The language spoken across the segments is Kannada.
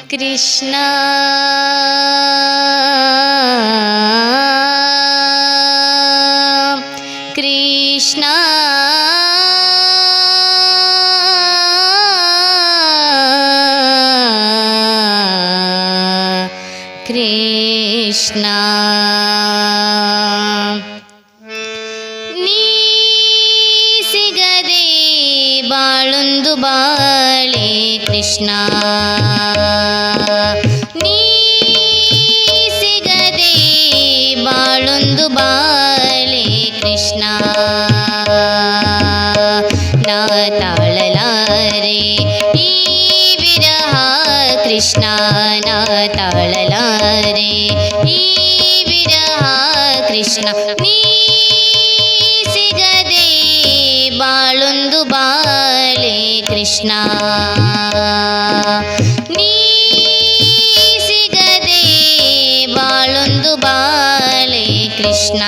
ಕೃಷ್ಣ ಕೃಷ್ಣ ಕೃಷ್ಣ ನೀ ಸಿಗದೆ ಬಾಳೊಂದು ಬಾಳೆ ಕೃಷ್ಣ ನೀ ಸಿಗದೆ ಬಾಳೊಂದು ಬಾಳೆ ಕೃಷ್ಣ ನಾ ತಾಳಲಾರೆ ಈ ವಿರಹ ಕೃಷ್ಣ ನಾ ತಾಳಲಾರೆ ಈ ವಿರಹ ಕೃಷ್ಣ ನೀ ಸಿಗದೆ ಬಾಳೊಂದು ಬಾಳೆ ಕೃಷ್ಣ ನೀ ಸಿಗದೆ ಬಾಳೊಂದು ಬಾಳೆ ಕೃಷ್ಣ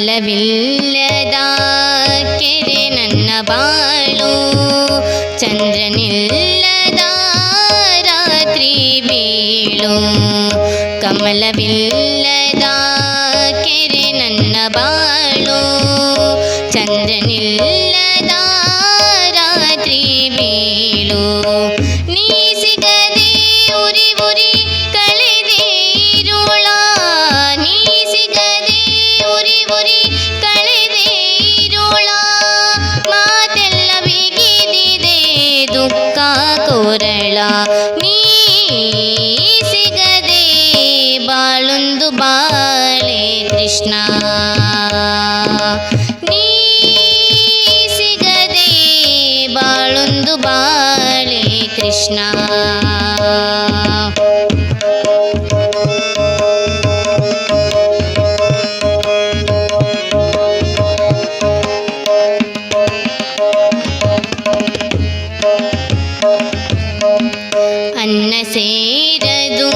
ಕಮಲವಿಲ್ಲದ ಕೆರೆ ನನ್ನ ಬಾಳು ಚಂದ್ರನಿಲ್ಲದ ರಾತ್ರಿ ಬೀಳು ಕಮಲವಿಲ್ಲದ ಕೆರೆ ನನ್ನ ಬಾಳು ಚಂದ್ರನಿಲ್ಲದ ರಾತ್ರಿ ಬೀಳು ನೀ ಸಿಗದೆ ಉರಿ ಉರಿ ಕಳೆದೆ ಇರುಳ ನೀ ಸಿಗದೆ ಉರಿ ಉರಿ ಕಳೆದೆ ಇರುಳ ಮಾತೆಲ್ಲ ಬಿಗಿದಿದೆ ದುಃಖ ಕೋರಳ ನೀ ಸಿಗದೆ ಬಾಳೊಂದು ಬಾಳೆ ಕೃಷ್ಣ ನೀ ಸಿಗದೆ ಬಾಳೊಂದು ಬಾಳೆ ಕೃಷ್ಣ ಅನ್ನ ಸೇರದು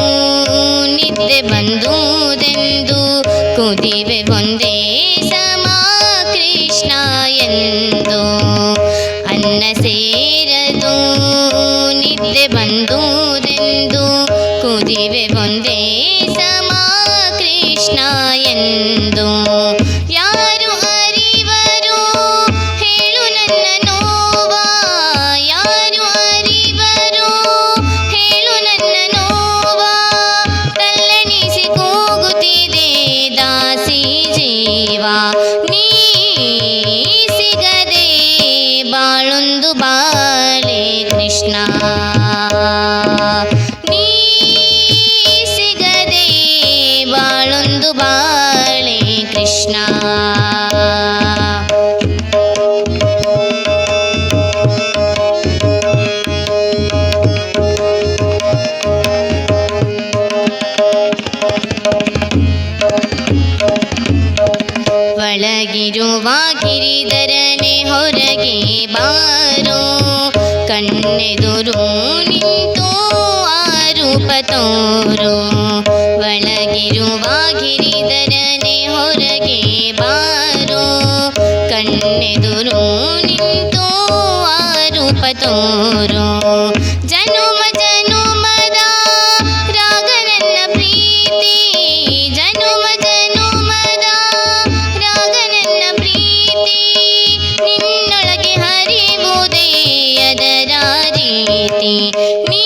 ನಿದ್ದೆ ಬಂದುದೆಂದು ಕುದಿವೆ ಒಂದೇ ಸಮ ಕೃಷ್ಣ ಎಂದು ಅನ್ನ ಸೇರದು ನಿದ್ದೆ ಬಂದುದೆಂದು ಕುದಿವೆ ಒಂದೇ ಸಮ ಕೃಷ್ಣ ಎಂದು ಯಾರು ಅರಿವರು ಹೇಳು ನನ್ನ ನೋವ ಯಾರು ಅರಿವರು ಹೇಳು ನನ್ನ ನೋವ ತಲ್ಲಣಿಸಿ ಕೂಗುತ್ತಿದೆ ದಾಸಿ ಜೀವ ನೀ ಸಿಗದೆ ಬಾಳೊಂದು ಬಾಳೆ ಕೃಷ್ಣ ನೀ ಸಿಗದೆ ಬಾಳೊಂದು ಬಾಳೆ ಕೃಷ್ಣ ಒಳಗಿರುವ ಗಿರಿಧರನೆ ಹೊರಗೆ ಬಾರೋ ಕಣ್ಣೆದುರು ನಿಂತು ಆರೂಪ ತೋರು ಒಳಗಿರುವ ಗಿರಿಧರನೆ ಹೊರಗೆ ಬಾರೋ ಕಣ್ಣೆದುರು ನಿಂತು ಆರೂಪ ತೋರು ಜನುಮ ಜನುಮದ ರಾಗ ನನ್ನ ಪ್ರೀತಿ ಜನುಮ ಜನುಮದ ರಾಗ ನನ್ನ ಪ್ರೀತಿ ನಿನ್ನೊಳಗೆ ಹರಿವುದೇ ಅದರ ರೀತಿ ನೀ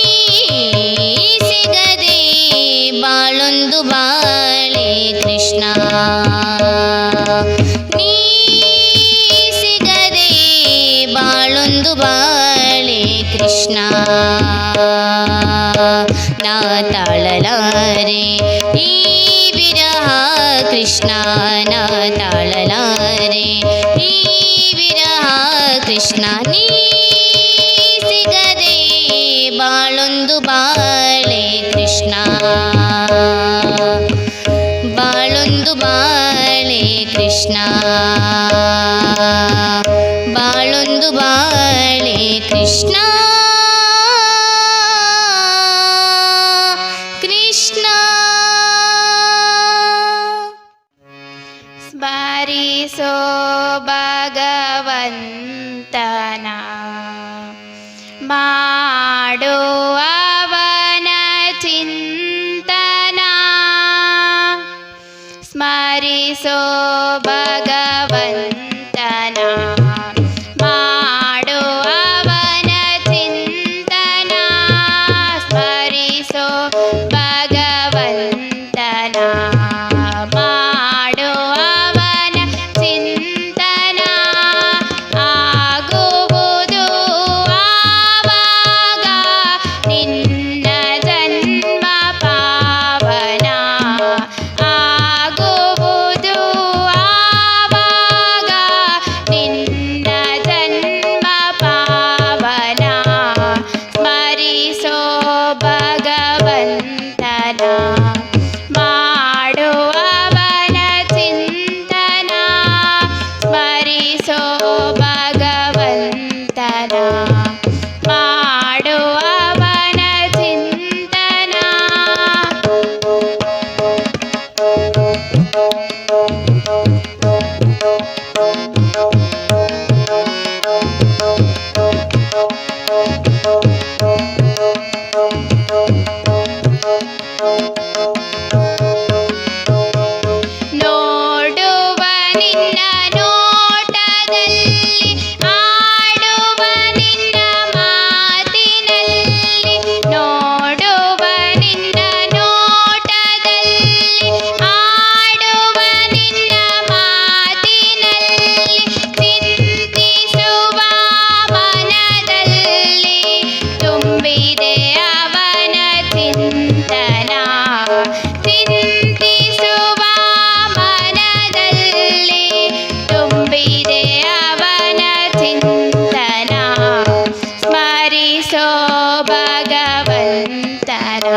ಸಿಗದೆ ಬಾಳೊಂದು ಬಾಳೆ ಕೃಷ್ಣ ನೀ ಸಿಗದೆ ಬಾಳೊಂದು ಬಾಳೆ ಕೃಷ್ಣ ನಾ ತಾಳಲಾರೆ ಈ ವಿರಹ ಕೃಷ್ಣ ನಾ ತಾಳಲಾರೆ ಈ ವಿರಹ ಕೃಷ್ಣ ನೀ ಸಿಗದೆ ಬಾಳೊಂದು ಬಾಳೆ ಕೃಷ್ಣ ಬಾಳೊಂದು ಬಾಳೆ ಕೃಷ್ಣ ಬಾಳೊಂದು ಬಾಳೆ ಕೃಷ್ಣ ಸ್ಮರಿಸೋ ಭಗವಂತನ ಮಾಡು ಅವನ ಚಿಂತನ ಸ್ಮರಿಸೋ ಭಗವಂತನ ಮಾಡು ಅವನ ಚಿಂತನ ಸ್ಮರಿಸೋ ಭಗವಂತನ ಮಾಡು ಅವನ ಚಿಂತನ ಆಗುವುದು ಆವಾಗ ನಿನ್ನ ಜನ್ಮ ಪಾವನ ಆಗುವುದು ಆವಾಗ ನಿನ್ನ ಜನ್ಮ ಪಾವನ ಸ್ಮರಿಸೋ ಭಗವಂತನ ಮಾಡು ಅವನ ಚಿಂತನ ಸ್ಮರಿಸೋ ಭಗವಂತನ ಮಾಡು ಅವನ ಚಿಂತನ ನೋಡುವ ನಿನ್ನ ನೋಟದಲ್ಲಿ ಆಡುವ ನಿನ್ನ ಮಾತಿನಲ್ಲಿ ನೋಡುವ ನಿನ್ನ ನೋಟದಲ್ಲಿ ಆಡುವ ನಿನ್ನ ಮಾತಿನಲ್ಲಿ ಚಿಂತಿಸುವ ಮನದಲ್ಲಿ ತುಂಬಿದೆ ಅವನ ಚಿಂತನ ಚಿಂತಿಸುವ ಮನದಲ್ಲಿ ತುಂಬಿದೆ ಅವನ ಚಿಂತನ ಸ್ಮರಿಸೋ ಭಗವಂತನ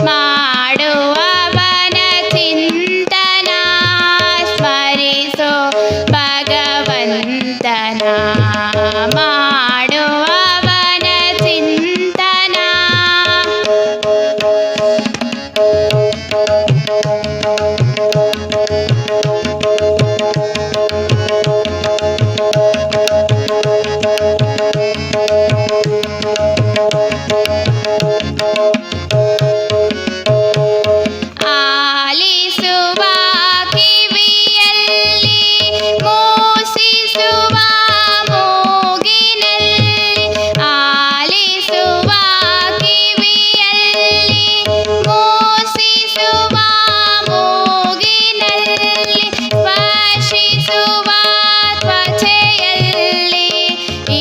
ಮಾಡು ಅವನ ಚಿಂತನ ಸ್ಮರಿಸೋ ಭಗವಂತನ ಮಾಡು ಅವನ ಚಿಂತನ ಆಲಿಸುವ ಕಿವಿಯಲ್ಲಿ ಮೋಸಿಸುವ ಮೂಗಿನಲ್ಲಿ ಆಲಿಸುವ ಕಿವಿಯಲ್ಲಿ ಮೋಸಿಸುವ ಮೂಗಿನಲ್ಲಿ ಸ್ಪರ್ಶಿಸುವ ತ್ವಚೆಯಲ್ಲಿ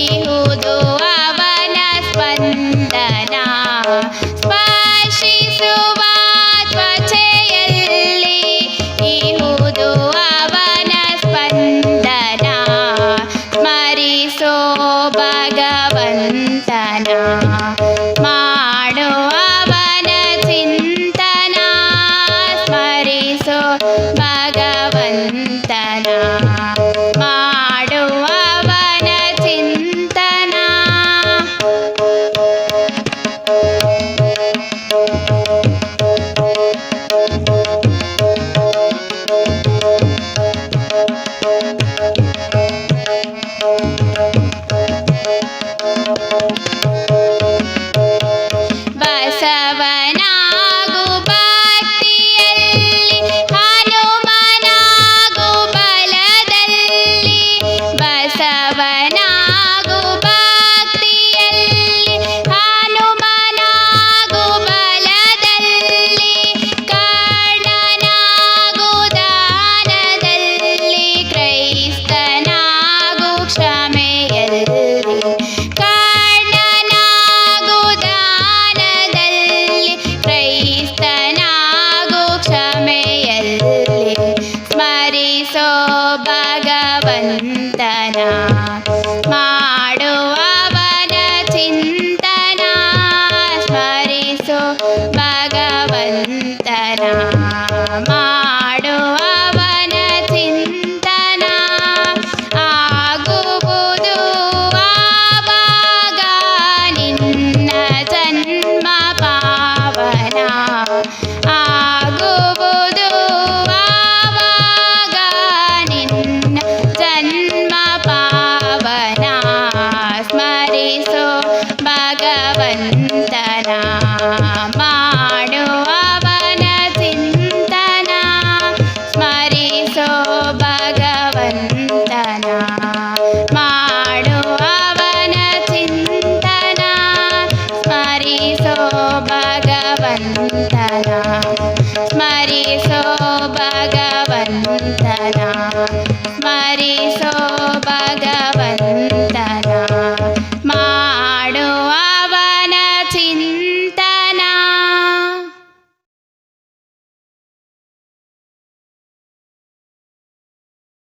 ಇಹುದು ಅವನ ಸ್ಪಂದನ ಸ್ಪರ್ಶಿಸುವ ತ್ವಚೆಯಲ್ಲಿ ಇಹುದು ಅವನ ಸ್ಪಂದನ ಸ್ಮರಿಸೋ ಭಗವಂತನ ಮಾಡು ಅವನ ಚಿಂತನ ಸ್ಮರಿಸೋ ಭಗವಂತನ ಮಾಡು ಅವನ ಚಿಂತನ ಬಸವನಾಗು ಭಕ್ತಿಯಲ್ಲಿ ಹನುಮನಾಗು ಬಲದಲ್ಲಿ ಬಸವನಾಗು ಭಕ್ತಿಯಲ್ಲಿ ಹನುಮನಾಗು ಬಲದಲ್ಲಿ ಕರ್ಣನಾಗು ದಾನದಲ್ಲಿ ಕ್ರೈಸ್ತನಾಗು ಕ್ಷಮೆಯಲ್ಲಿ ಕರ್ಣನಾಗು ದಾನದಲ್ಲಿ ಕ್ರೈಸ್ತನಾಗು ಕ್ಷಮೆಯಲ್ಲಿ ಸ್ಮರಿಸೋ ಭಗವಂತನ